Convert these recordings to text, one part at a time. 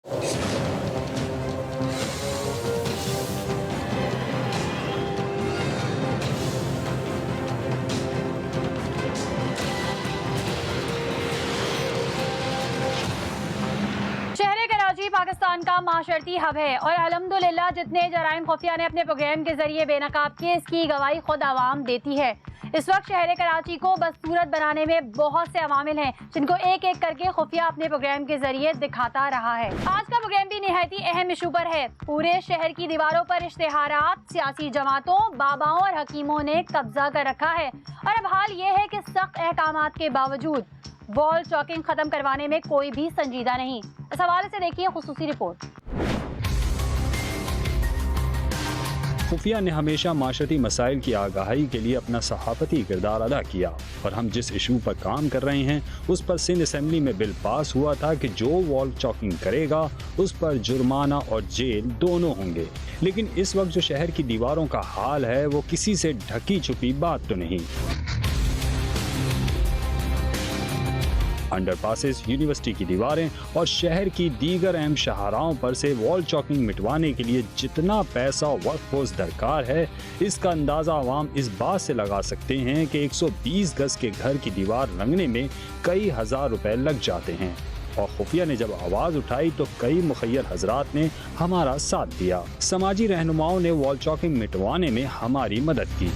कराची पाकिस्तान का माशरती हब है और अल्हम्दुलिल्लाह जितने जराइम खुफिया ने अपने प्रोग्राम के जरिए बेनकाब किए, इसकी गवाही खुद आवाम देती है। इस वक्त शहर कराची को बदसूरत बनाने में बहुत से अवामिल हैं, जिनको एक एक करके खुफिया अपने प्रोग्राम के जरिए दिखाता रहा है। आज का प्रोग्राम भी निहायती अहम इशू पर है। पूरे शहर की दीवारों पर इश्तिहारात सियासी जमातों, बाबाओं और हकीमों ने कब्जा कर रखा है और अब हाल ये है कि सख्त अहकामात के बावजूद वॉल चॉकिंग खत्म करवाने में कोई भी संजीदा नहीं। इस हवाले से देखिए खुसूसी रिपोर्ट। खुफिया ने हमेशा माशरती मसाइल की आगाही के लिए अपना सहाफती किरदार अदा किया और हम जिस इशू पर काम कर रहे हैं उस पर सिंध असेंबली में बिल पास हुआ था कि जो वॉल चॉकिंग करेगा उस पर जुर्माना और जेल दोनों होंगे। लेकिन इस वक्त जो शहर की दीवारों का हाल है वो किसी से ढकी छुपी बात तो नहीं। अंडरपासेस, यूनिवर्सिटी की दीवारें और शहर की दीगर अहम शाहराहों पर से वॉल चॉकिंग मिटवाने के लिए जितना पैसा वर्कफोर्स दरकार है, इसका अंदाजा आवाम इस बात से लगा सकते हैं कि 120 गज के घर की दीवार रंगने में कई हजार रुपए लग जाते हैं। और खुफिया ने जब आवाज़ उठाई तो कई मुखय्यर हजरात ने हमारा साथ दिया। समाजी रहनुमाओं ने वॉल चॉकिंग मिटवाने में हमारी मदद की।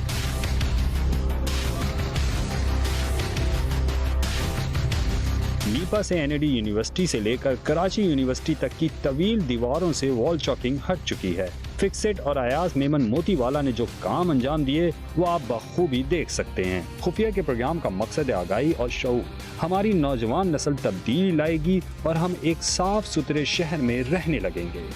नीपा से एनएडी यूनिवर्सिटी से लेकर कराची यूनिवर्सिटी तक की तवील दीवारों से वॉल चॉकिंग हट चुकी है। फिक्सेट और अयाज मेमन मोतीवाला ने जो काम अंजाम दिए वो आप बखूबी देख सकते हैं। खुफिया के प्रोग्राम का मकसद आगाही और शऊर। हमारी नौजवान नस्ल तब्दीली लाएगी और हम एक साफ सुथरे शहर में रहने लगेंगे।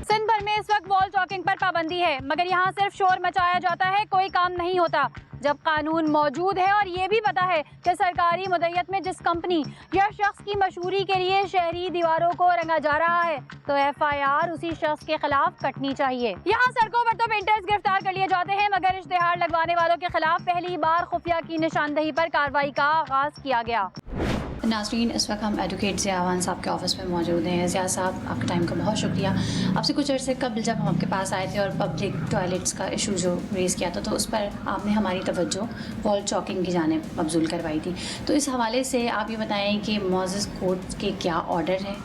सिंध भर में इस वक्त वॉल चॉकिंग पर पाबंदी है, मगर यहाँ सिर्फ शोर मचाया जाता है, कोई काम नहीं होता। जब कानून मौजूद है और ये भी पता है कि सरकारी मुद्दत में जिस कंपनी या शख्स की मशहूरी के लिए शहरी दीवारों को रंगा जा रहा है तो एफआईआर उसी शख्स के खिलाफ कटनी चाहिए। यहाँ सड़कों पर तो पेंटर्स गिरफ्तार कर लिए जाते हैं, मगर इश्तिहार लगवाने वालों के खिलाफ पहली बार खुफिया की निशानदही पर कार्रवाई का आगाज किया गया। नाज़रीन, इस वक्त हम एडवोकेट ज़ियावान साहब के ऑफिस में मौजूद हैं। ज़िया साहब, आपके टाइम का बहुत शुक्रिया। आपसे कुछ अर्से कबल जब हम आपके पास आए थे और पब्लिक टॉयलेट्स का इशू जो रेज़ किया था तो उस पर आपने हमारी तवज्जो वॉल चॉकिंग की जानिब मबज़ूल करवाई थी। तो इस हवाले से आप ये बताएं कि मौजूद कोर्ट के क्या ऑर्डर हैं?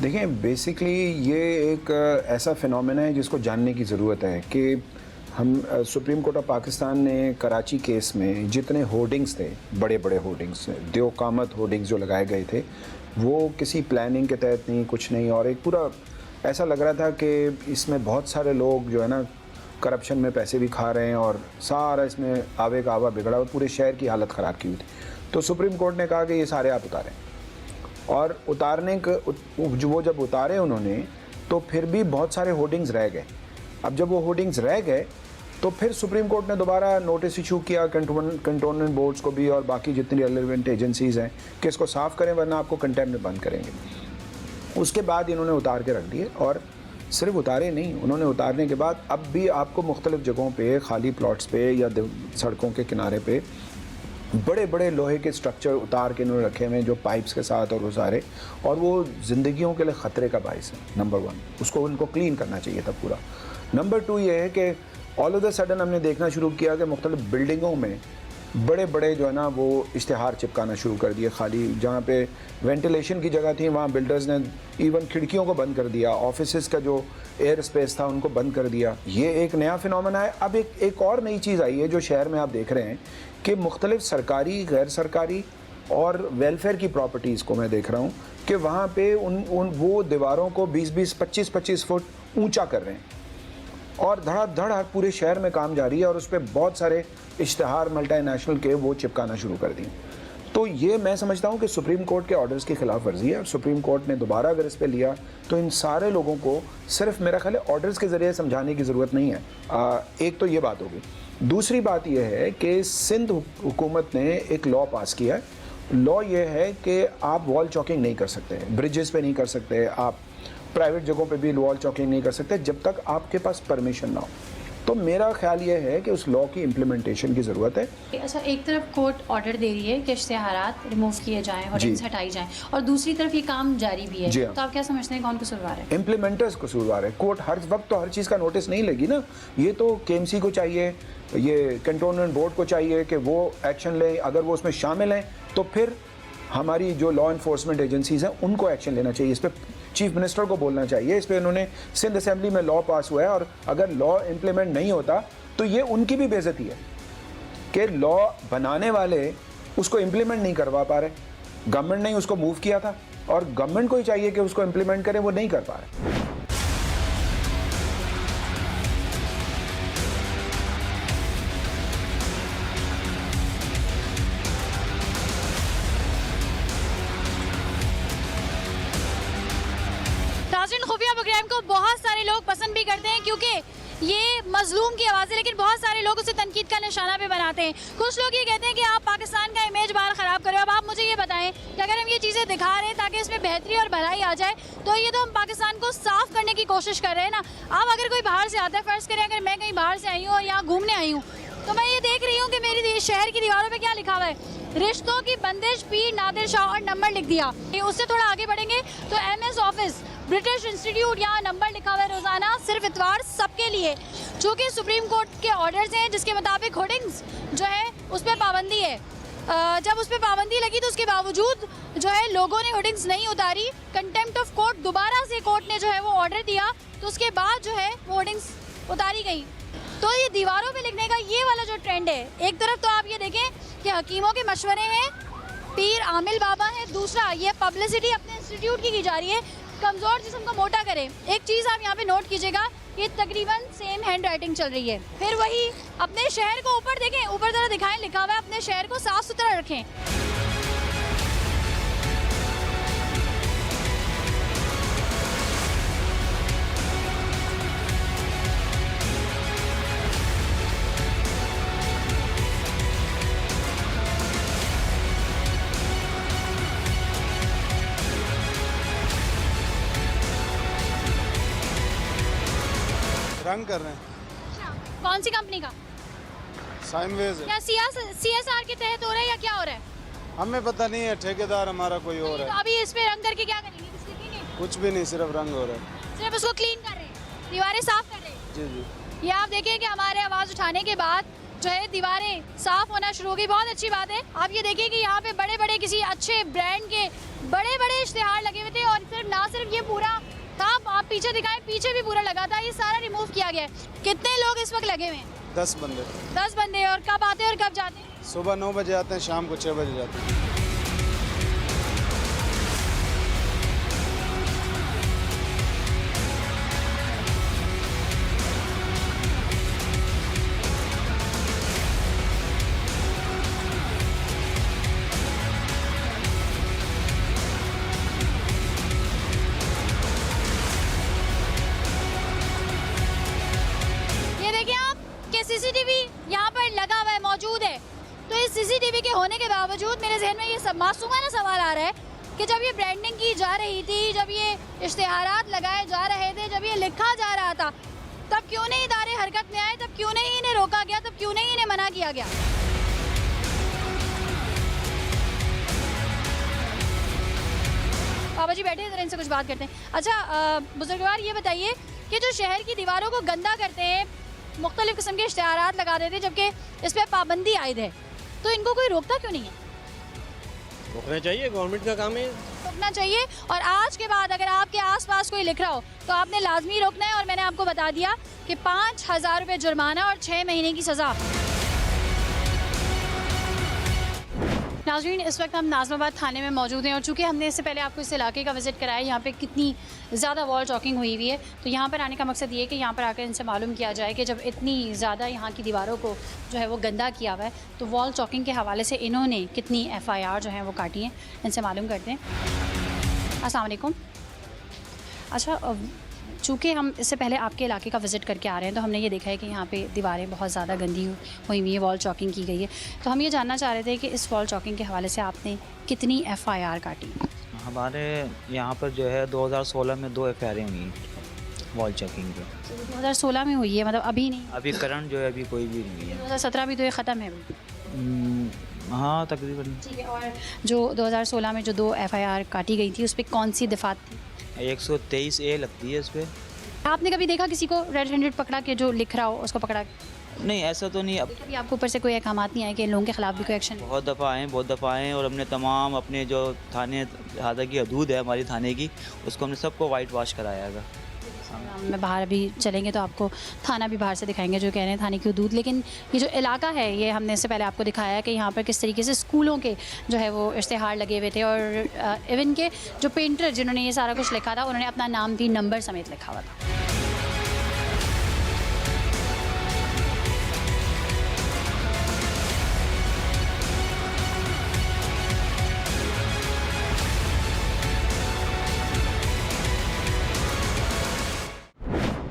देखें, बेसिकली ये एक ऐसा फिनोमेना है जिसको जानने की ज़रूरत है कि हम सुप्रीम कोर्ट ऑफ पाकिस्तान ने कराची केस में जितने होर्डिंग्स थे, बड़े बड़े होर्डिंग्स, देवकामत होर्डिंग्स जो लगाए गए थे, वो किसी प्लानिंग के तहत नहीं, कुछ नहीं, और एक पूरा ऐसा लग रहा था कि इसमें बहुत सारे लोग जो है ना करप्शन में पैसे भी खा रहे हैं और सारा इसमें आवे का आवा बिगड़ा और पूरे शहर की हालत ख़राब की हुई थी। तो सुप्रीम कोर्ट ने कहा कि ये सारे आप उतारें, और उतारने जो वो जब उतारे उन्होंने तो फिर भी बहुत सारे होर्डिंग्स रह गए। अब जब वो होर्डिंग्स रह गए तो फिर सुप्रीम कोर्ट ने दोबारा नोटिस इशू किया कंटोनमेंट बोर्ड्स को भी और बाकी जितनी रेलेवेंट एजेंसीज़ हैं कि इसको साफ़ करें वरना आपको कंटेम्प्ट में बंद करेंगे। उसके बाद इन्होंने उतार के रख दिए, और सिर्फ उतारे नहीं, उन्होंने उतारने के बाद अब भी आपको मुख्तलिफ़ जगहों पे, खाली प्लॉट्स पे या सड़कों के किनारे पे बड़े बड़े लोहे के स्ट्रक्चर उतार के इन्होंने रखे हुए हैं जो पाइप्स के साथ, और वो सारे, और वो ज़िंदगियों के लिए ख़तरे का बाइस है। नंबर 1, उसको उनको क्लीन करना चाहिए था पूरा। नंबर 2 ये है कि ऑल ऑफ द सडन हमने देखना शुरू किया कि मुख्तलिफ बिल्डिंगों में बड़े बड़े जो है ना वो इश्तिहार चिपकाना शुरू कर दिए। खाली जहाँ पे वेंटिलेशन की जगह थी वहाँ बिल्डर्स ने इवन खिड़कियों को बंद कर दिया, ऑफिसेज़ का जो एयर स्पेस था उनको बंद कर दिया। ये एक नया फिनोमेना है। अब एक और नई चीज़ आई है जो शहर में आप देख रहे हैं कि मुख्तलिफ सरकारी, गैर सरकारी और वेलफेयर की प्रॉपर्टीज़ को मैं देख रहा हूँ कि वहाँ पे वो दीवारों को 20-20, 25-25 फुट ऊंचा कर रहे हैं और धड़ाधड़ हर पूरे शहर में काम जारी है, और उस पर बहुत सारे इश्तिहार मल्टीनेशनल के वो चिपकाना शुरू कर दिए। तो ये मैं समझता हूँ कि सुप्रीम कोर्ट के ऑर्डर्स की खिलाफ वर्जी है, और सुप्रीम कोर्ट ने दोबारा अगर इस पे लिया तो इन सारे लोगों को सिर्फ मेरा ख्याल है ऑर्डर्स के ज़रिए समझाने की ज़रूरत नहीं है। एक तो ये बात होगी। दूसरी बात यह है कि सिंध हुकूमत ने एक लॉ पास किया है। लॉ ये है कि आप वॉल चॉकिंग नहीं कर सकते, ब्रिजेस पे नहीं कर सकते, आप प्राइवेट जगहों पे भी वॉल चॉकिंग नहीं कर सकते जब तक आपके पास परमिशन ना हो। तो मेरा ख्याल ये है कि उस लॉ की इम्प्लीमेंटेशन की ज़रूरत है। अच्छा, एक तरफ कोर्ट ऑर्डर दे रही है कि इश्तिहारात रिमूव किए जाएं, होर्डिंग्स हटाई जाएं, और दूसरी तरफ ये काम जारी भी है। जी हाँ। तो आप क्या समझते हैं कौन कसूरवार है? इम्प्लीमेंटर्स कसूरवार है। कोर्ट हर वक्त तो हर चीज़ का नोटिस नहीं लेगी ना। ये तो केएमसी को चाहिए, ये कंटोनमेंट बोर्ड को चाहिए कि वो एक्शन लें। अगर वो उसमें शामिल हैं तो फिर हमारी जो लॉ इन्फोर्समेंट एजेंसीज हैं उनको एक्शन लेना चाहिए। इस पर चीफ मिनिस्टर को बोलना चाहिए। इस पर उन्होंने सिंध असेंबली में लॉ पास हुआ है, और अगर लॉ इम्प्लीमेंट नहीं होता तो ये उनकी भी बेइज्जती है कि लॉ बनाने वाले उसको इम्प्लीमेंट नहीं करवा पा रहे। गवर्नमेंट ने उसको मूव किया था और गवर्नमेंट को ही चाहिए कि उसको इम्प्लीमेंट करें, वो नहीं कर पा रहे। नाज़रीन, खुफिया प्रोग्राम को बहुत सारे लोग पसंद भी करते हैं क्योंकि ये मजलूम की आवाज़ है, लेकिन बहुत सारे लोग उसे तनकीद का निशाना भी बनाते हैं। कुछ लोग ये कहते हैं कि आप पाकिस्तान का इमेज बाहर ख़राब करें। अब आप मुझे ये बताएं कि अगर हम ये चीज़ें दिखा रहे हैं ताकि इसमें बेहतरी और भलाई आ जाए, तो ये तो हम पाकिस्तान को साफ़ करने की कोशिश कर रहे हैं ना। अब अगर कोई बाहर से आता है, फ़र्ज़ करें अगर मैं कहीं बाहर से आई हूँ और यहाँ घूमने आई हूँ, तो मैं ये देख रही हूँ कि मेरी शहर की दीवारों पे क्या लिखा हुआ है, रिश्तों की बंदिश, पीर नादिर शाह, और नंबर लिख दिया। उससे थोड़ा आगे बढ़ेंगे तो MS ऑफिस, ब्रिटिश इंस्टीट्यूट, यहाँ नंबर लिखा हुआ है रोज़ाना, सिर्फ इतवार सबके लिए। चूँकि सुप्रीम कोर्ट के ऑर्डर्स हैं जिसके मुताबिक होर्डिंग्स जो है उस पर पाबंदी है। जब उस पर पाबंदी लगी तो उसके बावजूद जो है लोगों ने होर्डिंग्स नहीं उतारी। कंटेम्प्ट ऑफ कोर्ट, दोबारा से कोर्ट ने जो है वो ऑर्डर दिया, तो उसके बाद जो है वो होर्डिंग्स उतारी गई। तो ये दीवारों पे लिखने का ये वाला जो ट्रेंड है, एक तरफ तो आप ये देखें कि हकीमों के मशवरे हैं, पीर आमिल बाबा है, दूसरा ये पब्लिसिटी अपने इंस्टीट्यूट की जा रही है, कमज़ोर जिस्म को मोटा करें। एक चीज़ आप यहाँ पे नोट कीजिएगा, ये तकरीबन सेम हैंड राइटिंग चल रही है। फिर वही अपने शहर को ऊपर देखें, ऊपर तरह दिखाएं, लिखा हुआ है अपने शहर को साफ़ सुथरा रखें। रंग कर रहे हैं। कौन सी कंपनी का? साइनवेज है। क्या CSR के तहत हो रहा है या क्या हो रहा है? हमें पता नहीं है, ठेकेदार हमारा कोई और तो है। अभी इस पे रंग करके क्या करेंगे? किसकी देंगे? कुछ भी नहीं, सिर्फ रंग हो रहा है। सिर्फ उसको क्लीन कर रहे हैं, दीवारें साफ कर रहे हैं। जी जी। ये आप देखिए कि हमारे आवाज़ उठाने के बाद जो है दीवारें साफ होना शुरू हो गई। बहुत अच्छी बात है। आप ये देखिए कि यहाँ पे बड़े बड़े किसी अच्छे ब्रांड के बड़े बड़े इश्तिहार लगे हुए थे, और सिर्फ ये पूरा था, आप पीछे दिखाएं, पीछे भी पूरा लगा था, ये सारा रिमूव किया गया है। कितने लोग इस वक्त लगे हुए हैं? 10 बंदे। 10 बंदे। और कब आते हैं और कब जाते हैं? सुबह 9 बजे आते हैं, शाम को 6 बजे जाते हैं। CCTV यहाँ पर लगा हुआ है, मौजूद है। तो इस CCTV के होने के बावजूद मेरे जहन में ये सब मासूमाना सवाल आ रहा है कि जब ये ब्रांडिंग की जा रही थी, जब ये इश्तिहारात लगाए जा रहे थे, जब ये लिखा जा रहा था, तब क्यों नहीं इदारे हरकत में आए? तब क्यों नहीं इन्हें रोका गया? तब क्यों नहीं इन्हें मना किया गया? बाबा जी बैठे, जरा इनसे कुछ बात करते हैं। अच्छा बुजुर्गवार, ये बताइए कि जो शहर की दीवारों को गंदा करते हैं, मुख्तलिफ किस्म के इश्तिहारात लगा देते हैं, जबकि इस पर पाबंदी आयद है, तो इनको कोई रोकता क्यों नहीं है? रोकना चाहिए, गवर्नमेंट का काम है। रोकना चाहिए। और आज के बाद अगर आपके आसपास कोई लिख रहा हो तो आपने लाजमी रोकना है। और मैंने आपको बता दिया कि 5,000 रुपये जुर्माना और 6 महीने की सज़ा। नाज़रीन, इस वक्त हम नाज़िमाबाद थाने में मौजूद हैं, और चूँकि हमने इससे पहले आपको इस इलाके का विज़िट कराया, यहाँ पे कितनी ज़्यादा वॉल चॉकिंग हुई हुई है, तो यहाँ पर आने का मकसद ये है कि यहाँ पर आकर इनसे मालूम किया जाए कि जब इतनी ज़्यादा यहाँ की दीवारों को जो है वो गंदा किया हुआ है, तो वॉल चॉकिंग के हवाले से इन्होंने कितनी FIR जो है वो काटी हैं, इनसे मालूम करते हैं। अस्सलाम वालेकुम। अच्छा, चूँकि हम इससे पहले आपके इलाके का विज़िट करके आ रहे हैं, तो हमने ये देखा है कि यहाँ पे दीवारें बहुत ज़्यादा गंदी हुई हुई है, वॉल चॉकिंग की गई है। तो हम ये जानना चाह रहे थे कि इस वॉल चॉकिंग के हवाले से आपने कितनी FIR काटी? हमारे यहाँ पर जो है 2016 में 2 FIR हुई। वॉल चेकिंग के। 2016 में हुई है, मतलब अभी नहीं? अभी करंट जो है अभी कोई भी नहीं है। 2017 भी तो ये ख़त्म है अभी। हाँ तकरीबन। ठीक है, और जो 2016 में जो 2 FIR काटी गई थी उस पर कौन सी दफ़ात थी? 123A लगती है इस पर। आपने कभी देखा किसी को रेड हैंडेड पकड़ा के, जो लिख रहा हो उसको पकड़ा के? नहीं ऐसा तो नहीं। अब कभी आपको ऊपर से कोई अहकाम नहीं आए कि इन लोगों के खिलाफ भी कोई एक्शन? बहुत दफ़ा आए और हमने तमाम अपने जो थाने हादा की हदूद है हमारी थाने की, उसको हमने सबको वाइट वॉश कराया था। मैं बाहर अभी चलेंगे तो आपको थाना भी बाहर से दिखाएंगे जो कह रहे हैं थाने की हदूद। लेकिन ये जो इलाका है, ये हमने इससे पहले आपको दिखाया है कि यहाँ पर किस तरीके से स्कूलों के जो है वो इश्तिहार लगे हुए थे, और इवन के जो पेंटर जिन्होंने ये सारा कुछ लिखा था उन्होंने अपना नाम भी नंबर समेत लिखा हुआ था।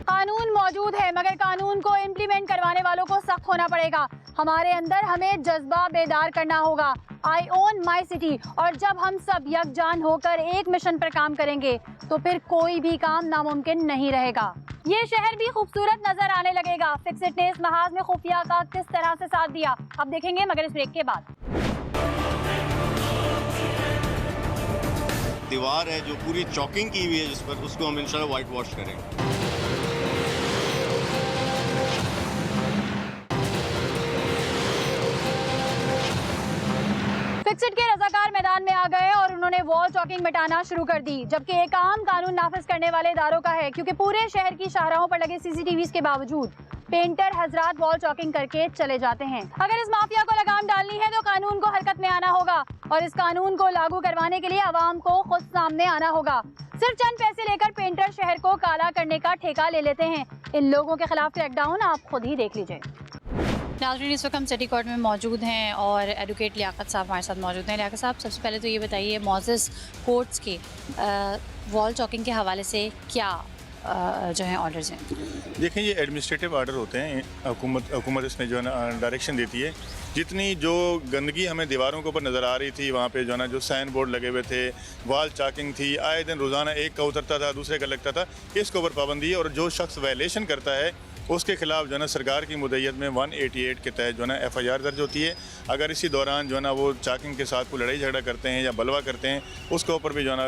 कानून मौजूद है, मगर कानून को इम्प्लीमेंट करवाने वालों को सख्त होना पड़ेगा। हमारे अंदर हमें जज्बा बेदार करना होगा। आई ओन माई सिटी, और जब हम सब यकजान होकर एक मिशन पर काम करेंगे तो फिर कोई भी काम नामुमकिन नहीं रहेगा। ये शहर भी खूबसूरत नजर आने लगेगा। फिक्सिट ने इस महाज में खुफिया का किस तरह से साथ दिया, अब देखेंगे मगर इस ब्रेक के बाद। दीवार है जो पूरी चॉकिंग की हुई है जिस पर, उसको हम इंशाल्लाह वाइट वॉश करेंगे। फिक्सिट के रजाकार मैदान में आ गए और उन्होंने वॉल चॉकिंग मिटाना शुरू कर दी, जबकि एक आम कानून नाफिज करने वाले इदारों का है, क्योंकि पूरे शहर की शाहराहों पर लगे CCTVs के बावजूद पेंटर हजरात वॉल चॉकिंग करके चले जाते हैं। अगर इस माफिया को लगाम डालनी है तो कानून को हरकत में आना होगा, और इस कानून को लागू करवाने के लिए अवाम को खुद सामने आना होगा। सिर्फ चंद पैसे लेकर पेंटर शहर को काला करने का ठेका ले लेते हैं। इन लोगों के खिलाफ क्रैकडाउन आप खुद ही देख लीजिए। नाज़रीन, इस वक्त हम सिटी कोर्ट में मौजूद हैं और एडवोकेट लियाकत साहब हमारे साथ मौजूद हैं। लियाकत साहब, सबसे पहले तो ये बताइए, मोअज़्ज़ज़ कोर्ट्स के वॉल चॉकिंग के हवाले से क्या जो है ऑर्डर्स हैं? देखें, ये एडमिनिस्ट्रेटिव ऑर्डर होते हैं। हुकूमत इसमें जो है ना डायरेक्शन देती है। जितनी जो गंदगी हमें दीवारों के ऊपर नज़र आ रही थी, वहाँ पे जो है ना जो साइन बोर्ड लगे हुए थे, वॉल चॉकिंग थी, आए दिन रोज़ाना एक का उतरता था, दूसरे का लगता था, इसके ऊपर पाबंदी है। और जो शख्स वायलेशन करता है उसके खिलाफ जो है ना सरकार की मुद्दत में 188 के तहत जो है ना FIR दर्ज होती है। अगर इसी दौरान जो है ना वो चॉकिंग के साथ कोई लड़ाई झगड़ा करते हैं या बलवा करते हैं, उसके ऊपर भी जो है ना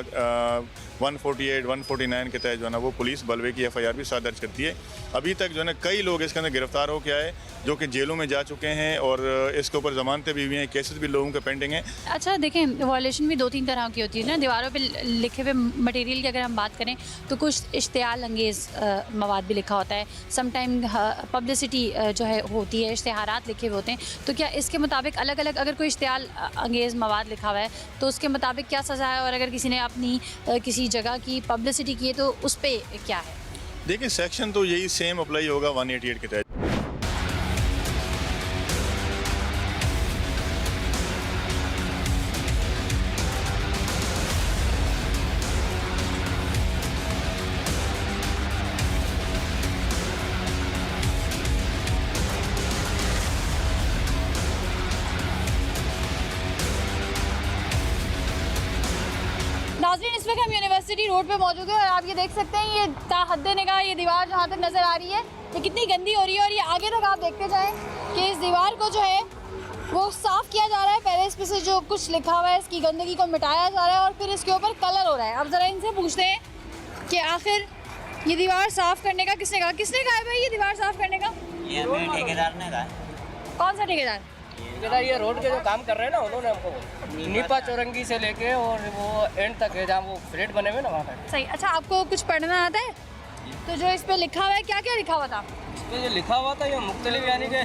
148, 149 के तहत जो है ना वो पुलिस बलवे की FIR भी साथ दर्ज करती है। अभी तक जो है ना कई लोग इसके अंदर गिरफ्तार हो के आए जो कि जेलों में जा चुके हैं, और इसके ऊपर जमानतें भी हुई हैं, केसेस भी लोगों के पेंडिंग हैं। अच्छा देखें, वायलेशन भी 2-3 तरह की होती है ना। दीवारों पे लिखे हुए मटेरियल की अगर हम बात करें तो कुछ इश्तियाल अंगेज़ मवाद भी लिखा होता है, समटाइम पब्लिसिटी जो है होती है, इश्तिहारात लिखे हुए होते हैं। तो क्या इसके मुताबिक अलग अलग अगर कोई इश्तियाल अंगेज़ मवाद लिखा हुआ है तो उसके मुताबिक क्या सज़ा है, और अगर किसी ने अपनी किसी जगह की पब्लिसिटी की है तो उस पर क्या है? देखिए, सेक्शन तो यही सेम अप्लाई होगा 188 के तहत। नाज़रीन, इस वक्त हम यूनिवर्सिटी रोड पे मौजूद हैं और आप ये देख सकते हैं, ये ताहद्दे निगाह ये दीवार जहाँ तक नज़र आ रही है ये कितनी गंदी हो रही है। और ये आगे तक आप देखते जाएं कि इस दीवार को जो है वो साफ़ किया जा रहा है। पहले इस पर से जो कुछ लिखा हुआ है इसकी गंदगी को मिटाया जा रहा है और फिर इसके ऊपर कलर हो रहा है। अब ज़रा इनसे पूछते हैं कि आखिर ये दीवार साफ़ करने का किसने कहा है भाई ये दीवार साफ़ करने का? ये ठेकेदार ने कहा। कौन सा ठेकेदार? ठेकेदार ये रोड के जो काम कर रहे हैं ना, उन्होंने हमको नीपा चौरंगी से लेके और वो एंड तक है जहाँ वो फ्लैट बने हुए ना वहाँ पर। सही। अच्छा, आपको कुछ पढ़ना आता है? तो जो इस पे लिखा हुआ है, क्या क्या लिखा हुआ था? इस पर जो लिखा हुआ था ये मुख्तलिफ यानी कि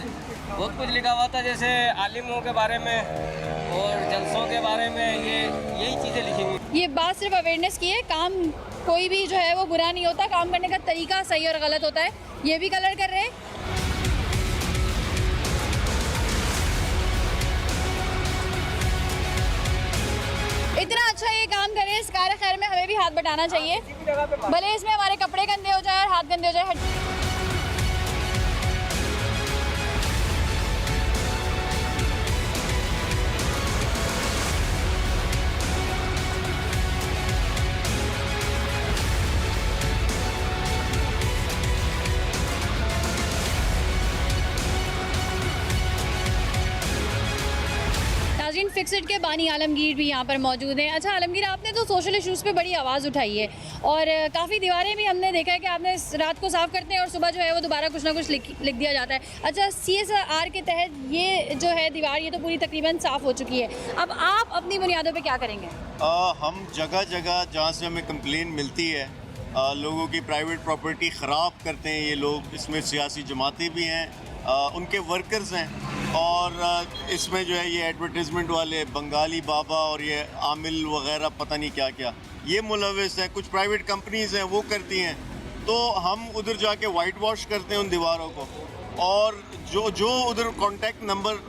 बहुत कुछ लिखा हुआ था, जैसे आलिमों के बारे में और जलसों के बारे में, यही चीज़ें लिखी हुई। ये बात सिर्फ अवेयरनेस की है, काम कोई भी जो है वो बुरा नहीं होता, काम करने का तरीका सही और गलत होता है। ये भी कलर कर रहे हैं। इतना अच्छा ये काम करे, इस कार खैर में हमें भी हाथ बटाना चाहिए, भले इसमें हमारे कपड़े गंदे हो जाए और हाथ गंदे हो जाए। नाज़रीन, फिक्सिट के बानी आलमगीर भी यहाँ पर मौजूद हैं। अच्छा आलमगीर, आपने तो सोशल इशूज़ पे बड़ी आवाज़ उठाई है और काफ़ी दीवारें भी हमने देखा है कि आपने रात को साफ़ करते हैं और सुबह जो है वो दोबारा कुछ ना कुछ लिख दिया जाता है। अच्छा, CSR के तहत ये जो है दीवार, ये तो पूरी तकरीबन साफ़ हो चुकी है, अब आप अपनी बुनियादों पर क्या करेंगे? हम जगह जगह जहाँ से हमें कंप्लेन मिलती है, लोगों की प्राइवेट प्रॉपर्टी ख़राब करते हैं ये लोग, इसमें सियासी जमातें भी हैं, उनके वर्कर्स हैं, और इसमें जो है ये एडवर्टाइजमेंट वाले बंगाली बाबा और ये आमिल वगैरह पता नहीं क्या क्या ये मुलविस हैं, कुछ प्राइवेट कंपनीज हैं वो करती हैं। तो हम उधर जाके वाइट वॉश करते हैं उन दीवारों को, और जो उधर कॉन्टैक्ट नंबर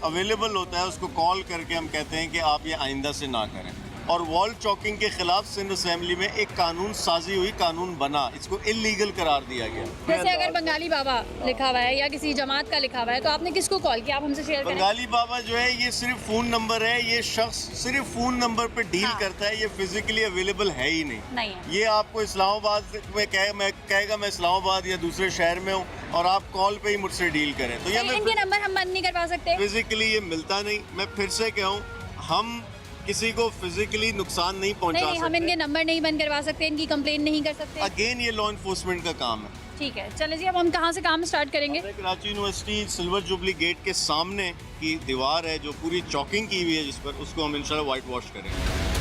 अवेलेबल होता है उसको कॉल करके हम कहते हैं कि आप ये आइंदा से ना करें। और वॉल चॉकिंग के खिलाफ सिंध असेंबली में एक कानून साजी हुई, कानून बना, इसको इलीगल करार दिया गया। जैसे अगर बंगाली बाबा लिखा हुआ है या किसी जमात का लिखा हुआ है तो आपने किसको कॉल किया? आप हमसे शेयर करें। बंगाली बाबा जो है ये सिर्फ फ़ोन नंबर है, ये शख्स सिर्फ फ़ोन नंबर पे डील करता है, ये फिजिकली अवेलेबल है ही नहीं है। ये आपको इस्लामाबाद में कहेगा मैं इस्लामाबाद या दूसरे शहर में हूँ और आप कॉल पे ही मुझसे डील करें, तो ये इनके नंबर हम बंद नहीं करवा सकते, फिजिकली ये मिलता नहीं। मैं फिर से कहूँ, हम किसी को फिजिकली नुकसान नहीं पहुंचा सकते। हम इनके नंबर नहीं बंद करवा सकते, इनकी कंप्लेन नहीं कर सकते। अगेन ये लॉ इन्फोर्समेंट का काम है। ठीक है, चले जी, अब हम कहाँ से काम स्टार्ट करेंगे? Karachi university silver jubilee gate के सामने की दीवार है जो पूरी चॉकिंग की हुई है, जिस पर उसको हम इंशाल्लाह वाइट वॉश करेंगे।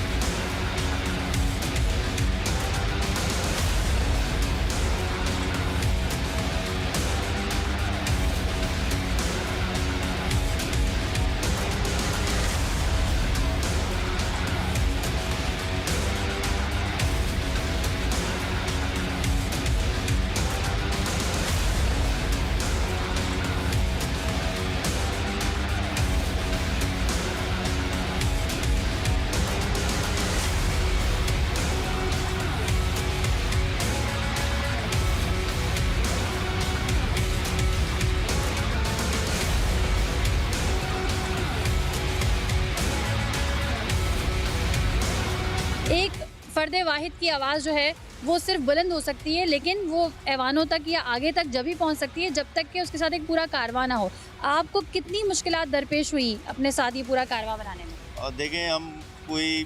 एक फ़र्द वाहिद की आवाज़ जो है वो सिर्फ बुलंद हो सकती है, लेकिन वो ऐवानों तक या आगे तक जब ही पहुंच सकती है जब तक कि उसके साथ एक पूरा कारवां ना हो। आपको कितनी मुश्किलात दरपेश हुई अपने साथ ये पूरा कारवां बनाने में? देखें, हम कोई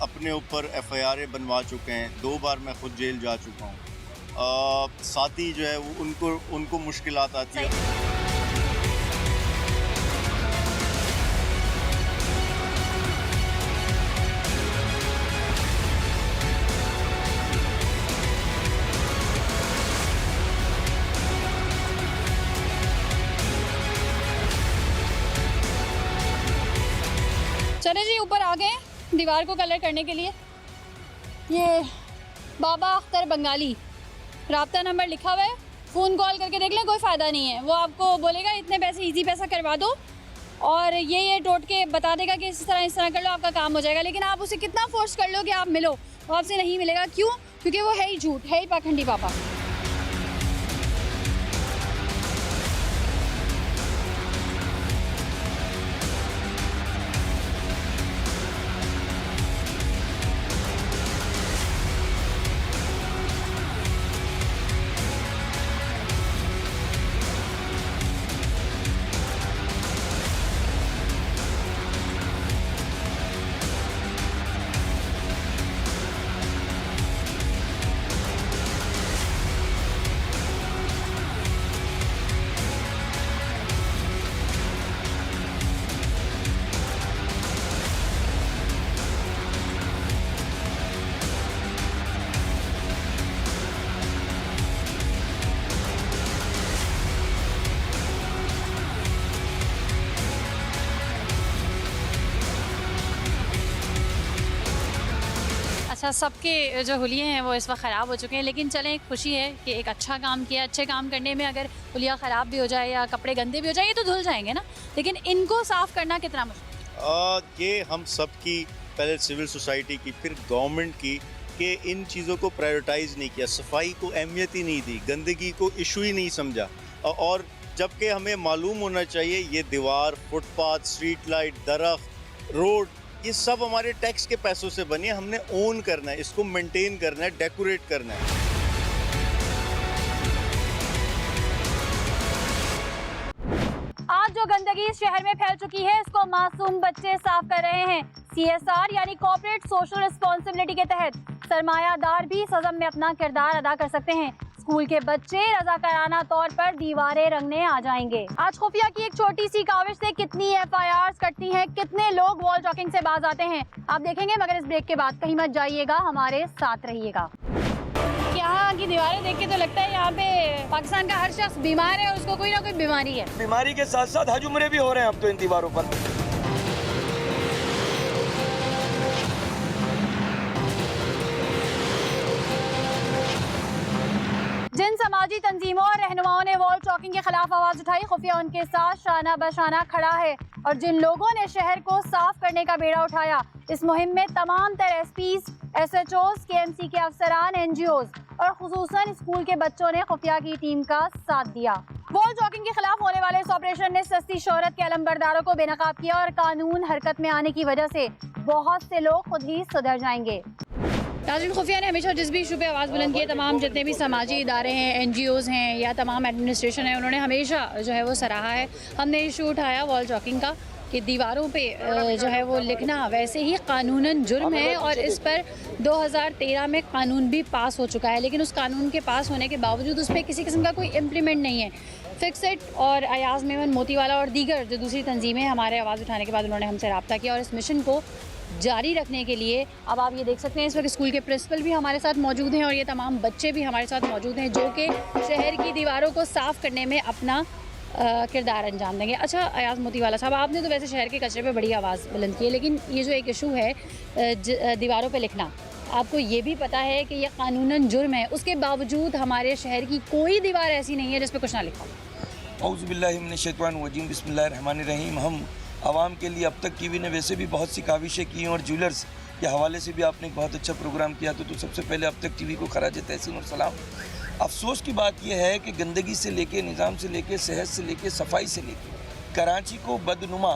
अपने ऊपर FIR बनवा चुके हैं, 2 बार मैं खुद जेल जा चुका हूँ। साथी जो है उनको मुश्किलात आती है। चले जी, ऊपर आ गए दीवार को कलर करने के लिए। ये बाबा अख्तर बंगाली, राब्ता नंबर लिखा हुआ है, फ़ोन कॉल करके देख लें, कोई फ़ायदा नहीं है। वो आपको बोलेगा इतने पैसे, इजी पैसा करवा दो, और ये टोट के बता देगा कि इस तरह कर लो, आपका काम हो जाएगा। लेकिन आप उसे कितना फोर्स कर लो कि आप मिलो, वो आपसे नहीं मिलेगा। क्यों? क्योंकि वो है ही झूठ, है ही पाखंडी पापा। अच्छा, सबके जो हुलिये हैं वो इस वक्त ख़राब हो चुके हैं, लेकिन चलें, एक खुशी है कि एक अच्छा काम किया। अच्छे काम करने में अगर हुलिया ख़राब भी हो जाए या कपड़े गंदे भी हो जाए, ये तो धुल जाएंगे ना, लेकिन इनको साफ़ करना कितना मुश्किल? ये हम सब की, पहले सिविल सोसाइटी की, फिर गवर्नमेंट की, कि इन चीज़ों को प्रायोरिटाइज़ नहीं किया, सफाई को अहमियत ही नहीं दी, गंदगी को इशू ही नहीं समझा। और जबकि हमें मालूम होना चाहिए ये दीवार, फुटपाथ, स्ट्रीट लाइट, दरख्त, रोड, ये सब हमारे टैक्स के पैसों से बनी है। हमने ओन करना है, इसको मेंटेन करना है, डेकोरेट करना है। आज जो गंदगी गंदगी इस शहर में फैल चुकी है, इसको मासूम बच्चे साफ कर रहे हैं। CSR यानी कॉर्पोरेट सोशल रिस्पॉन्सिबिलिटी के तहत सरमायादार भी सजम में अपना किरदार अदा कर सकते हैं। स्कूल के बच्चे रजाकाराना तौर पर दीवारें रंगने आ जाएंगे। आज खुफिया की एक छोटी सी काविश से कितनी FIRs कटती हैं, कितने लोग वॉल चॉकिंग से बाज आते हैं, आप देखेंगे। मगर इस ब्रेक के बाद कहीं मत जाइएगा, हमारे साथ रहिएगा। यहाँ की दीवारें देख के तो लगता है यहाँ पे पाकिस्तान का हर शख्स बीमार है और उसको कोई ना कोई बीमारी है। बीमारी के साथ साथ हज उम्रे भी हो रहे हैं अब तो इन दीवारों पर। जिन समाजी तंजीमों और रहनुमाओं ने वॉल चॉकिंग के खिलाफ आवाज उठाई, खुफिया उनके साथ शाना बशाना खड़ा है। और जिन लोगों ने शहर को साफ करने का बेड़ा उठाया, इस मुहिम में तमाम तरह SPs, SHOs, KMC के अफसरान, NGOs और खुसूसन स्कूल के बच्चों ने खुफिया की टीम का साथ दिया। वॉल चॉकिंग के खिलाफ होने वाले इस ऑपरेशन ने सस्ती शोहरत के अलमबरदारों को बेनकाब किया और कानून हरकत में आने की वजह से बहुत से लोग खुद ही सुधर जाएंगे। नाज़रीन, खुफिया ने हमेशा जिस भी इशू पे आवाज़ बुलंद की है, तमाम जितने भी समाजी इदारे हैं, NGOs हैं या तमाम एडमिनिस्ट्रेशन है, उन्होंने हमेशा जो है वो सराहा है। हमने इशू उठाया वॉल चॉकिंग का कि दीवारों पे जो है वो लिखना वैसे ही कानूनन जुर्म है और इस पर 2013 में कानून भी पास हो चुका है, लेकिन उस कानून के पास होने के बावजूद उस पर किसी किस्म का कोई इम्प्लीमेंट नहीं है। फिक्सिट और अयाज मेमन मोतीवाला और दीगर जो दूसरी तंजीमें हमारे आवाज़ उठाने के बाद उन्होंने हमसे रब्ता किया और इस मिशन को जारी रखने के लिए अब आप ये देख सकते हैं इस वक्त स्कूल के प्रिंसिपल भी हमारे साथ मौजूद हैं और ये तमाम बच्चे भी हमारे साथ मौजूद हैं जो कि शहर की दीवारों को साफ़ करने में अपना किरदार अंजाम देंगे। अच्छा अयाज मोतीवाला साहब, आपने तो वैसे शहर के कचरे पे बड़ी आवाज़ बुलंद की है, लेकिन ये जो एक इशू है दीवारों पे लिखना, आपको ये भी पता है कि ये कानूनन जुर्म है, उसके बावजूद हमारे शहर की कोई दीवार ऐसी नहीं है जिस पे कुछ ना लिखा हो। औज़ु बिल्लाहि मिनश शैतानिर रजीम, बिस्मिल्लाहिर्रहमानिर्रहीम। हम आवाम के लिए अब तक टीवी ने वैसे भी बहुत सी काविशें की हैं और ज्वेलर्स के हवाले से भी आपने एक बहुत अच्छा प्रोग्राम किया, तो सबसे पहले अब तक टीवी को खराज तहसीन और सलाम। अफसोस की बात यह है कि गंदगी से लेके, निज़ाम से लेके, सेहत से लेके, सफाई से लेके कराची को बदनुमा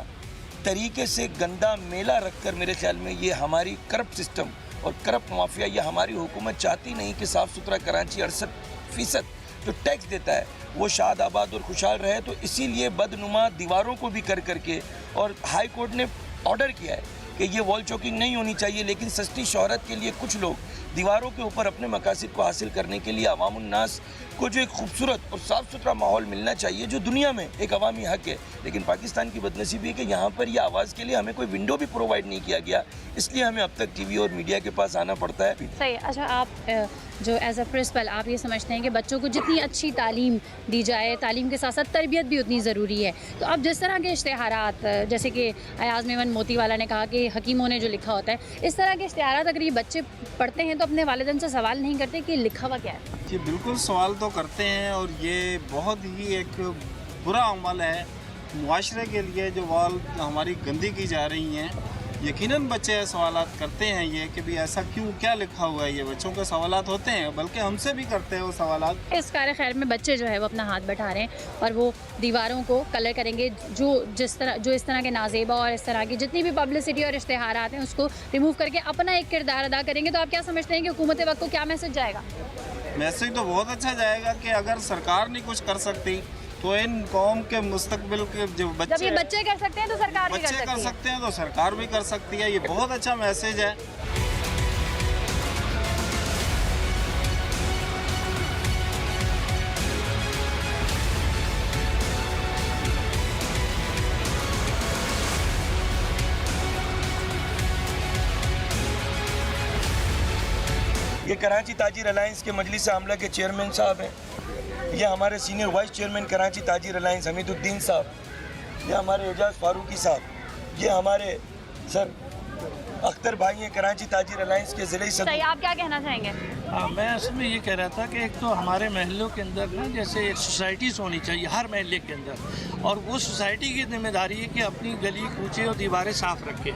तरीके से गंदा मेला रखकर मेरे ख्याल में ये हमारी करप्ट सिस्टम और करप्ट माफिया, ये हमारी हुकूमत चाहती नहीं कि साफ़ सुथरा कराची 68% जो टैक्स देता है वो शाद आबाद और खुशहाल रहे। तो इसीलिए बदनुमा दीवारों को भी कर करके, और हाई कोर्ट ने ऑर्डर किया है कि ये वॉल चॉकिंग नहीं होनी चाहिए, लेकिन सस्ती शोहरत के लिए कुछ लोग दीवारों के ऊपर अपने मकासद को हासिल करने के लिए अवामुन्नास को जो एक खूबसूरत और साफ़ सुथरा माहौल मिलना चाहिए जो दुनिया में एक अवामी हक है, लेकिन पाकिस्तान की बदनसीबी है कि यहाँ पर यह आवाज़ के लिए हमें कोई विंडो भी प्रोवाइड नहीं किया गया, इसलिए हमें अब तक टीवी और मीडिया के पास आना पड़ता है। सही। अच्छा, आप जो एज अ प्रिंसिपल आप ये समझते हैं कि बच्चों को जितनी अच्छी तालीम दी जाए, तालीम के साथ साथ तरबियत भी उतनी ज़रूरी है, तो अब जिस तरह के इश्तिहारात, जैसे कि अयाज मेमन मोतीवाला ने कहा कि हकीमों ने जो लिखा होता है, इस तरह के इश्तिहारात अगर ये बच्चे पढ़ते हैं तो अपने वालिदैन से सवाल नहीं करते कि लिखा हुआ क्या है? जी बिल्कुल सवाल तो करते हैं और ये बहुत ही एक बुरा अमल है मुआशरे के लिए। जो वॉल हमारी गंदी की जा रही हैं, यकीनन बच्चे सवालात करते हैं ये कि भी ऐसा क्यों, क्या लिखा हुआ है, ये बच्चों के सवालात होते हैं, बल्कि हमसे भी करते हैं वो सवालात। इस कार्य खैर में बच्चे जो है वो अपना हाथ बैठा रहे हैं और वो दीवारों को कलर करेंगे, जो इस तरह के नाजेबा और इस तरह की जितनी भी पब्लिसिटी और इश्तिहारात हैं उसको रिमूव करके अपना एक किरदार अदा करेंगे। तो आप क्या समझते हैं कि हुकूमत वक्त को क्या मैसेज जाएगा? मैसेज तो बहुत अच्छा जाएगा कि अगर सरकार नहीं कुछ कर सकती तो इन कौम के मुस्तकबिल के जो बच्चे, जब ये बच्चे कर सकते हैं तो सरकार भी कर सकते हैं, तो सरकार भी कर सकती है। ये बहुत अच्छा मैसेज है। ये कराची ताजिर अलायंस के मजलिस आमला के चेयरमैन साहब हैं, ये हमारे senior vice chairman Karachi Tajir alliance Hamiduddin साहब, ये हमारे एजाज फारूकी साहब, ये हमारे सर अख्तर भाई हैं कराची ताजिर अलायंस के ज़िले सदर। सही, आप क्या कहना चाहेंगे? हाँ, मैं असल में ये कह रहा था कि एक तो हमारे महलों के अंदर ना जैसे एक सोसाइटीज़ होनी चाहिए हर महल्ले के अंदर, और वो सोसाइटी की जिम्मेदारी है कि अपनी गली कूचे और दीवारें साफ़ रखे।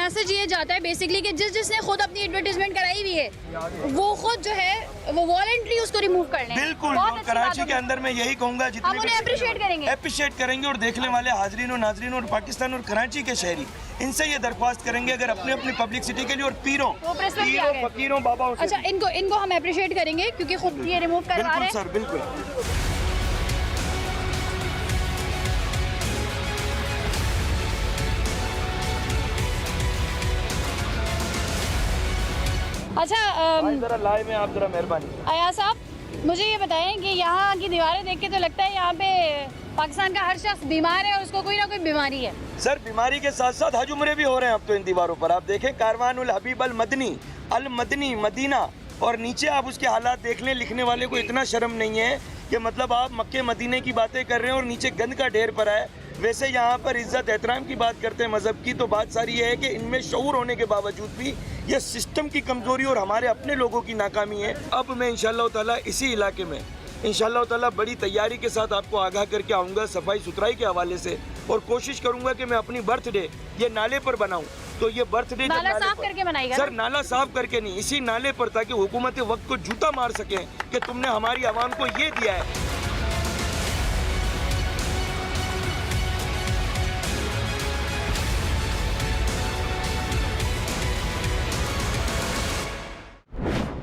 मैसेज ये जाता है बेसिकली कि जिसने खुद अपनी एडवर्टाइजमेंट कराई हुई है वो खुद जो है वो वॉलंटरी उसको रिमूव कर लें। बिल्कुल, और कराची के अंदर मैं यही कहूँगा जितने हम उन्हें अप्रिशिएट करेंगे और देखने वाले हाजरीन और नाजरीन और पाकिस्तान और कराची के शहरी इनसे ये दरख्वास्त करेंगे अगर अपनी अपनी पब्लिसिटी के लिए और पीरों फकीरों बाबाओं से। अच्छा, इनको हम अप्रिशिएट करेंगे क्योंकि खुद ये रिमूव करवा रहे हैं। बिल्कुल सर, बिल्कुल। अच्छा जरा लाए में आप जरा मेहरबानी। आया साहब, मुझे ये बताएं कि यहाँ की दीवारें देख के तो लगता है यहाँ पे पाकिस्तान का हर शख्स बीमार है और उसको कोई ना कोई बीमारी है। सर बीमारी के साथ साथ हज उम्रे भी हो रहे हैं अब तो इन दीवारों पर। आप देखें कारवान उल हबीब अल मदनी मदीना, और नीचे आप उसके हालात देख लें। लिखने वाले को इतना शर्म नहीं है कि मतलब आप मक्के मदीने की बातें कर रहे हैं और नीचे गंद का ढेर पड़ा है। वैसे यहाँ पर इज्जत एहतराम की बात करते हैं मज़हब की, तो बात सारी ये है कि इनमें शऊर होने के बावजूद भी ये सिस्टम की कमज़ोरी और हमारे अपने लोगों की नाकामी है। अब मैं इंशाअल्लाह ताला इसी इलाके में इंशाअल्लाह ताला बड़ी तैयारी के साथ आपको आगाह करके आऊँगा सफाई सुथराई के हवाले से, और कोशिश करूँगा कि मैं अपनी बर्थडे ये नाले पर बनाऊँ। तो ये बर्थडे नाला साफ करके बनाएगा सर, नाला साफ करके नहीं, इसी नाले पर, ताकि हुकूमत वक्त को जूता मार सकें कि तुमने हमारी आवाम को ये दिया है।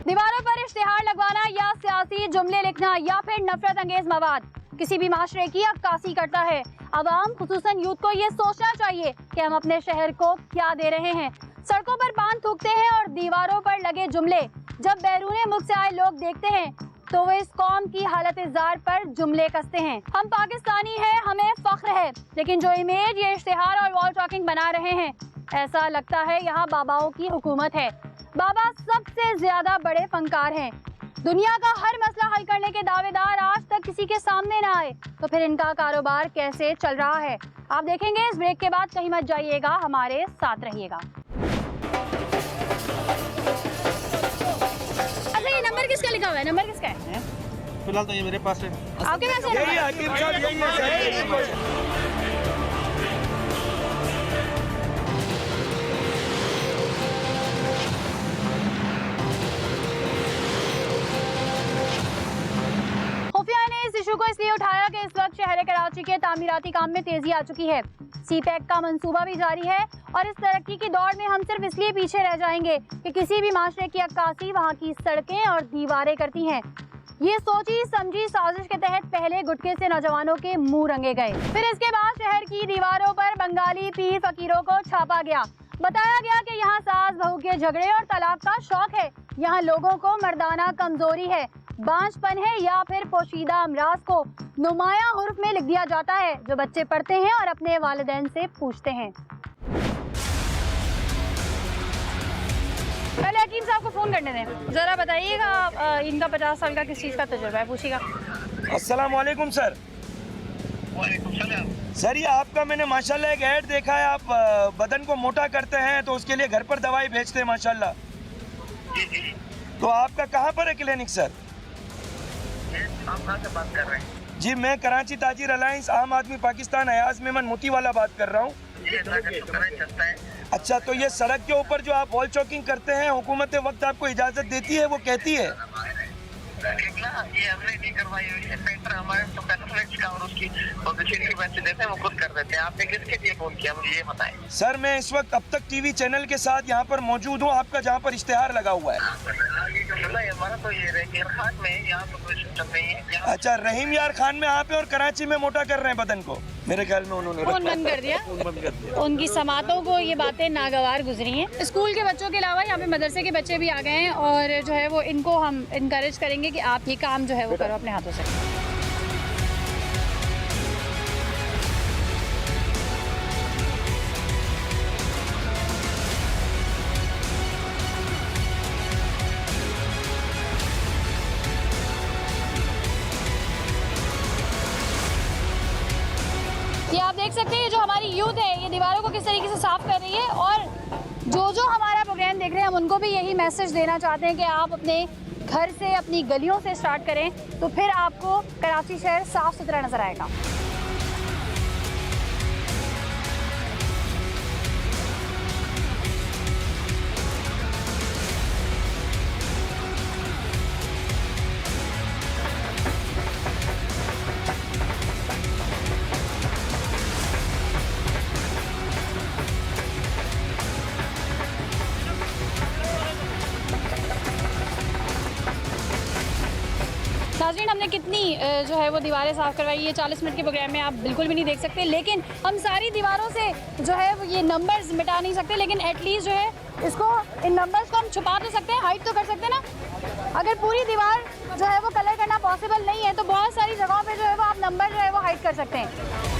दीवारों पर इश्तिहार लगवाना या सियासी जुमले लिखना या फिर नफरत अंगेज मवाद किसी भी माशरे की अक्कासी करता है। अवाम खुसूसन यूथ को ये सोचना चाहिए कि हम अपने शहर को क्या दे रहे हैं। सड़कों पर बांध थूकते हैं और दीवारों पर लगे जुमले जब बैरूने मुल्क से आए लोग देखते हैं तो वो इस कौम की हालत इज़्ज़ार पर जुमले कसते हैं। हम पाकिस्तानी हैं, हमें फख्र है, लेकिन जो इमेज ये इश्तिहार और वॉल टॉकिंग बना रहे हैं, ऐसा लगता है यहाँ बाबाओं की हुकूमत है। बाबा सबसे ज्यादा बड़े फनकार हैं। दुनिया का हर मसला हल करने के दावेदार आज तक किसी के सामने ना आए, तो फिर इनका कारोबार कैसे चल रहा है? आप देखेंगे इस ब्रेक के बाद। कहीं मत जाइएगा, हमारे साथ रहिएगा। अच्छा, ये नंबर किसका लिखा हुआ है? नंबर किसका है? फिलहाल तो ये मेरे पास है। आपके पास है? यही हकीम साहब, यही है। खुफिया ने इस इशू को इसलिए उठाया कि इस वक्त शहर कराची के तामीराती काम में तेजी आ चुकी है। सीपैक का मंसूबा भी जारी है और इस तरक्की की दौड़ में हम सिर्फ इसलिए पीछे रह जाएंगे कि किसी भी माशरे की अक्कासी वहाँ की सड़कें और दीवारें करती हैं। ये सोची समझी साजिश के तहत पहले गुटके से नौजवानों के मुंह रंगे गए, फिर इसके बाद शहर की दीवारों पर बंगाली पीर फकीरों को छापा गया। बताया गया कि यहाँ सास बहू के झगड़े और तलाक का शौक है, यहाँ लोगों को मर्दाना कमजोरी है, बांझपन है या फिर पोशीदा अमराज को नुमाया हुर्फ में लिख दिया जाता है जो बच्चे पढ़ते हैं और अपने वालिदैन से पूछते हैं। पहले हकीम साहब को फोन करने दें, जरा बताइएगा इनका 50 साल का किस चीज़ का तजुर्बा है, पूछिएगा। अस्सलाम वालेकुम सर। सर ये आपका मैंने माशाल्लाह एक ऐड देखा है, आप बदन को मोटा करते हैं तो उसके लिए घर पर दवाई भेजते हैं माशाल्लाह। तो आपका कहाँ पर है क्लिनिक सर? आप कहाँ से बात कर रहे हैं? जी मैं कराची ताजिर अलायंस आम आदमी पाकिस्तान अयाज मेमन मोती वाला बात कर रहा हूँ। अच्छा, तो ये सड़क के ऊपर जो आप वॉल चॉकिंग करते हैं, हुकूमत वक्त आपको इजाज़त देती है, वो कहती है ये हमने नहीं करवाई, पेंटर हमारे तो पैराफ्लेक्स का और उसकी पोजीशन की पैसे देते हैं, वो खुद कर देते हैं। आपने किसके लिए फोन किया मुझे ये बताएं। सर मैं इस वक्त अब तक टीवी चैनल के साथ यहाँ पर मौजूद हूँ, आपका जहाँ पर इश्तिहार लगा हुआ है। हमारा तो ये रहीम यार खान में, यहाँ तो कोई सिस्टम नहीं है। अच्छा, रहीम यार खान में यहाँ पे और कराची में मोटा कर रहे हैं बदन को। मेरे ख्याल में उन्होंने फोन बंद कर दिया। उनकी समातों को ये बातें नागवार गुजरी हैं। स्कूल के बच्चों के अलावा यहाँ पे मदरसे के बच्चे भी आ गए हैं और जो है वो इनको हम इनकरेज करेंगे कि आप ये काम जो है वो करो अपने हाथों से। ये आप देख सकते हैं जो हमारी यूथ है ये दीवारों को किस तरीके से साफ कर रही है, और जो हमारा प्रोग्राम देख रहे हैं हम उनको भी यही मैसेज देना चाहते हैं कि आप अपने घर से, अपनी गलियों से स्टार्ट करें तो फिर आपको कराची शहर साफ सुथरा नजर आएगा। नाज़रीन, हमने कितनी जो है वो दीवारें साफ़ करवाई, ये 40 मिनट के प्रोग्राम में आप बिल्कुल भी नहीं देख सकते, लेकिन हम सारी दीवारों से जो है वो ये नंबर्स मिटा नहीं सकते, लेकिन एटलीस्ट जो है इसको, इन नंबर्स को हम छुपा तो सकते हैं, हाइड तो कर सकते हैं ना। अगर पूरी दीवार जो है वो कलर करना पॉसिबल नहीं है तो बहुत सारी जगहों पे जो है वो आप नंबर जो है वो हाइड कर सकते हैं।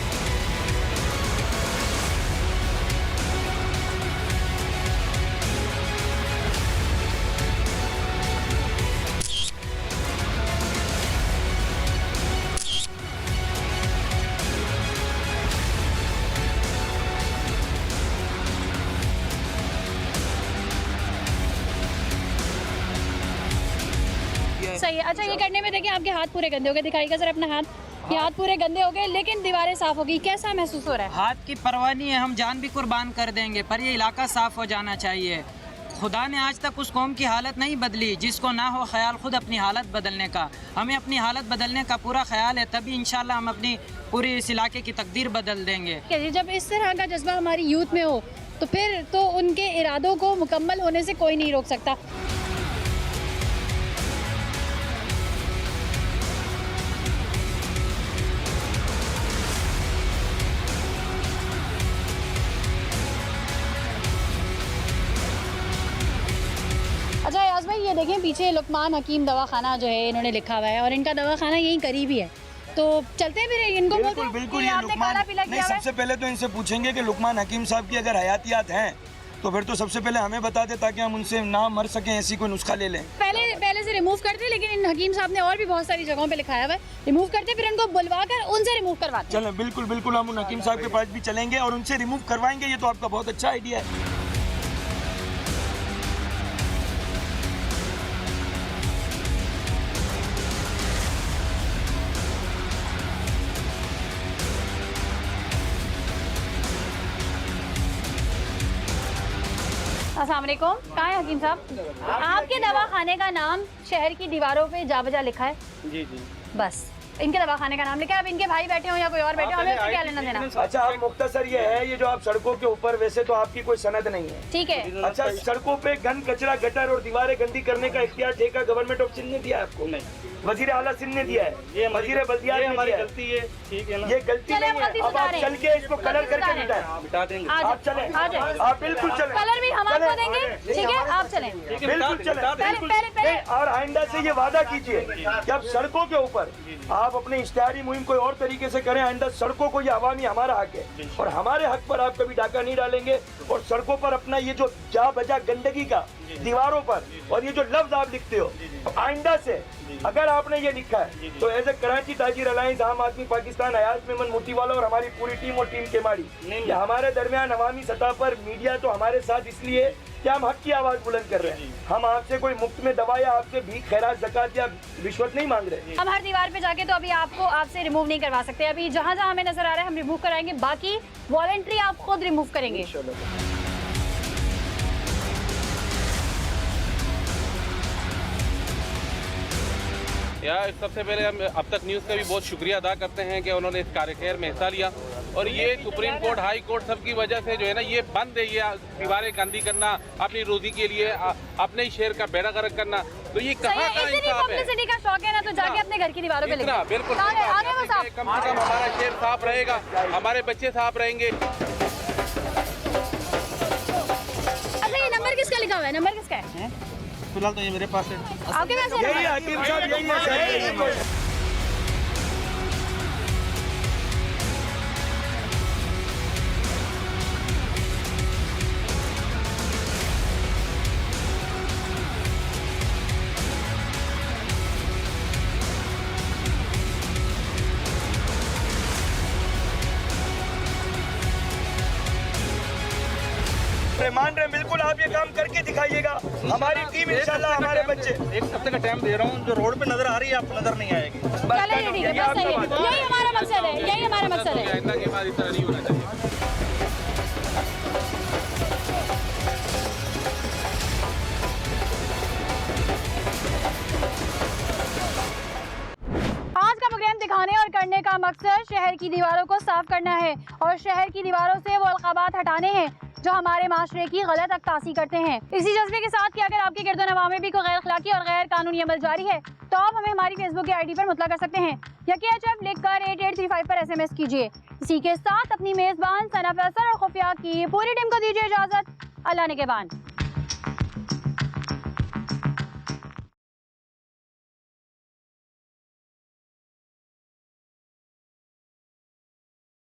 सही है। अच्छा, ये करने में देखिए आपके हाथ पूरे गंदे हो गए, दिखाइएगा सर अपना हाथ। ये हाथ पूरे गंदे हो गए, लेकिन दीवारें साफ हो गई, कैसा महसूस हो रहा है? हाथ की परवाह नहीं है, हम जान भी कुर्बान कर देंगे, पर ये इलाका साफ हो जाना चाहिए। खुदा ने आज तक उस कौम की हालत नहीं बदली जिसको ना हो ख्याल खुद अपनी हालत बदलने का। हमें अपनी हालत बदलने का पूरा ख्याल है, तभी इंशाल्लाह हम अपनी पूरी इस इलाके की तकदीर बदल देंगे। जब इस तरह का जज्बा हमारी यूथ में हो तो फिर तो उनके इरादों को मुकम्मल होने से कोई नहीं रोक सकता। अच्छा याज भाई, ये देखें पीछे लुकमान हकीम दवाखाना जो है इन्होंने लिखा हुआ है, और इनका दवाखाना यहीं करीब ही है, तो चलते हैं फिर इनको बोलते हैं बिल्कुल कि ये आपने लुकमान काला पीला नहीं, किया हुआ है। सबसे पहले तो इनसे पूछेंगे कि लुकमान हकीम साहब की अगर हयातियात हैं तो फिर तो सबसे पहले हमें बता दे ताकि हम उनसे ना मर सकें, ऐसी कोई नुस्खा ले लें। पहले से रिमूव करते, लेकिन इन हकीम साहब ने और भी बहुत सारी जगहों पे लिखाया हुआ है, रिमूव करते फिर इनको बुलवा कर उनसे रिमूव करवाते। चलो बिल्कुल बिल्कुल, हम उन हकीम साहब के पास भी चलेंगे और उनसे रिमूव करवाएंगे, ये तो आपका बहुत अच्छा आइडिया है। अस्सलाम वालेकुम, कहाँ है हकीम साहब? आपके दवाखाने का नाम शहर की दीवारों पे जा बजा लिखा है। जी जी, बस इनके दवाखाने का नाम लिखा है, अब इनके भाई बैठे हो या कोई और बैठे हो, हमें उससे क्या लेना देना। अच्छा, अब मुख्तसर ये है, ये जो आप सड़कों के ऊपर, वैसे तो आपकी कोई सनद नहीं है, ठीक है। अच्छा, सड़कों पे गंद कचरा गटर और दीवारें गंदी करने का इख्तियार ठेका गवर्नमेंट ऑफ सिंध ने दिया है आपको? नहीं, वजीर आला सिंध ने दिया है, ये वजीर बल्दियात ने दिया है। गलती है, ठीक है ना, ये गलती नहीं है। अब आप चल के इसको कलर करके बिठा देंगे। आप चलें, आप बिल्कुल चलें, कलर भी हम आपको देंगे, ठीक है, आप चलें, बिल्कुल चलें। और आइंदा से ये वादा कीजिए कि अब सड़कों के ऊपर आप अपने इश्तिहारी मुहिम कोई और तरीके से करें, आइंदा सड़कों को ये अवामी हमारा हक है और हमारे हक पर आप कभी डाका नहीं डालेंगे, और सड़कों पर अपना ये जो जा बजा गंदगी का दीवारों पर और ये जो लफ्ज आप लिखते हो, आइंदा से अगर आपने ये लिखा है तो as a Karachi Tajir alliance, आम आदमी पाकिस्तान, अयाज मेमन मोतीवाला और हमारी पूरी टीम और टीम केमाड़ी, ये हमारे दरमियान अवामी सतह पर मीडिया तो हमारे साथ इसलिए कि हम हक की आवाज बुलंद कर रहे हैं। हम आपसे कोई मुफ्त में दवा या आपसे भीख, खैरात, ज़कात या रिश्वत नहीं मांग रहे। हम हर दीवार पे जाके तो अभी आपको आपसे रिमूव नहीं करवा सकते, अभी जहाँ जहाँ हमें नजर आ रहा है हम रिमूव कराएंगे, बाकी वॉलंटरी आप खुद रिमूव करेंगे। यार सबसे पहले हम अब तक न्यूज़ का भी बहुत शुक्रिया अदा करते हैं कि उन्होंने इस कार्यक्रम में हिस्सा लिया, और ये सुप्रीम कोर्ट, हाई कोर्ट सबकी वजह से जो है ना ये बंद है, ये दीवारें गंदी करना अपनी रोजी के लिए, अपने ही शहर का बेड़ा गर्क करना, तो ये कहाँ का इंसाफ है? पब्लिसिटी का शौक है ना, तो जाके अपने घर की दीवारों पे लिखो। बिल्कुल, आगे वो साहब, कम से कम हमारा शहर साफ रहेगा, हमारे बच्चे साफ रहेंगे। अच्छा, ये नंबर किसका लिखा हुआ है? नंबर किसका है? फिलहाल तो ये मेरे पास है। आपके पास है? यही हकीम साहब, यही है। मान रहे बिल्कुल, आप ये काम करके दिखाइएगा, हमारी टीम इंशाल्लाह, हमारे बच्चे। एक हफ्ते का टाइम दे रहा हूँ, जो रोड पे नजर आ रही है आपको नजर नहीं आएगी। चलिए ठीक है, बस सही है, यही हमारा मकसद है, यही हमारा मकसद है। आज का प्रोग्राम दिखाने और करने का मकसद शहर की दीवारों को साफ करना है और शहर की दीवारों से वो अलकाबात हटाने हैं जो हमारे माशरे की गलत अक्तासी करते हैं। इसी जज्बे के साथ कि अगर आपके गिरदोनवा में भी कोई गैर अखलाकी और गैर कानूनी अमल जारी है तो आप हमें हमारी फेसबुक की ID पर मुतला कर सकते हैं या KHF लिखकर 8835 पर SMS कीजिए। इसी के साथ अपनी मेजबान सना फैसल और खुफिया की पूरी टीम को दीजिए इजाजत। अल्लाह निगहबान।